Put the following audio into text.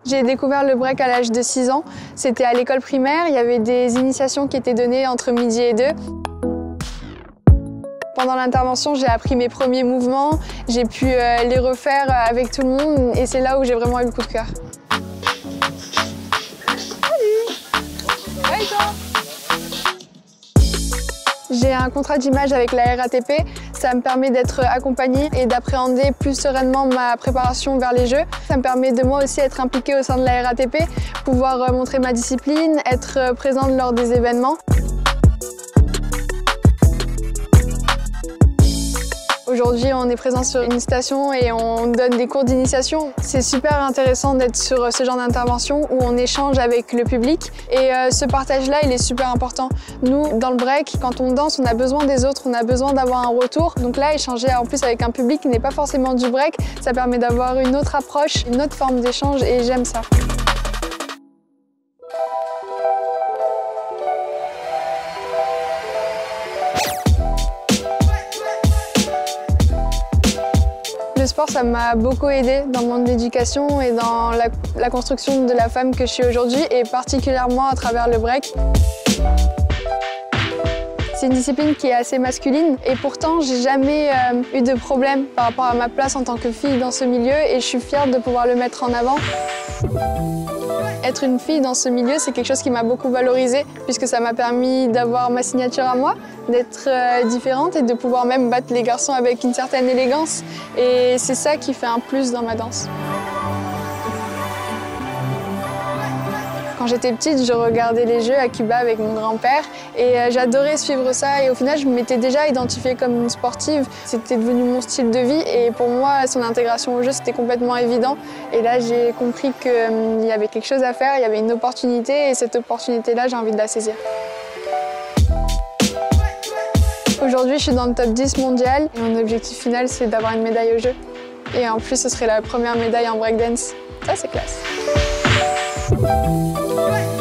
J'ai découvert le break à l'âge de 6 ans. C'était à l'école primaire, il y avait des initiations qui étaient données entre midi et 2. Pendant l'intervention, j'ai appris mes premiers mouvements, j'ai pu les refaire avec tout le monde et c'est là où j'ai vraiment eu le coup de cœur. Salut! Hey, toi! J'ai un contrat d'image avec la RATP, ça me permet d'être accompagnée et d'appréhender plus sereinement ma préparation vers les Jeux. Ça me permet de moi aussi être impliquée au sein de la RATP, pouvoir montrer ma discipline, être présente lors des événements. Aujourd'hui, on est présent sur une station et on donne des cours d'initiation. C'est super intéressant d'être sur ce genre d'intervention où on échange avec le public et ce partage-là, il est super important. Nous, dans le break, quand on danse, on a besoin des autres, on a besoin d'avoir un retour. Donc là, échanger en plus avec un public qui n'est pas forcément du break, ça permet d'avoir une autre approche, une autre forme d'échange et j'aime ça. Le sport, ça m'a beaucoup aidée dans mon éducation et dans la construction de la femme que je suis aujourd'hui et particulièrement à travers le break. C'est une discipline qui est assez masculine et pourtant j'ai jamais eu de problème par rapport à ma place en tant que fille dans ce milieu et je suis fière de pouvoir le mettre en avant. Être une fille dans ce milieu, c'est quelque chose qui m'a beaucoup valorisée puisque ça m'a permis d'avoir ma signature à moi, d'être différente et de pouvoir même battre les garçons avec une certaine élégance. Et c'est ça qui fait un plus dans ma danse. Quand j'étais petite, je regardais les Jeux à Cuba avec mon grand-père et j'adorais suivre ça et au final, je m'étais déjà identifiée comme une sportive. C'était devenu mon style de vie et pour moi, son intégration au jeu, c'était complètement évident. Et là, j'ai compris qu'il y avait quelque chose à faire, il y avait une opportunité et cette opportunité-là, j'ai envie de la saisir. Aujourd'hui, je suis dans le top 10 mondial et mon objectif final, c'est d'avoir une médaille aux Jeux. Et en plus, ce serait la première médaille en breakdance. Ça, c'est classe. Ouais.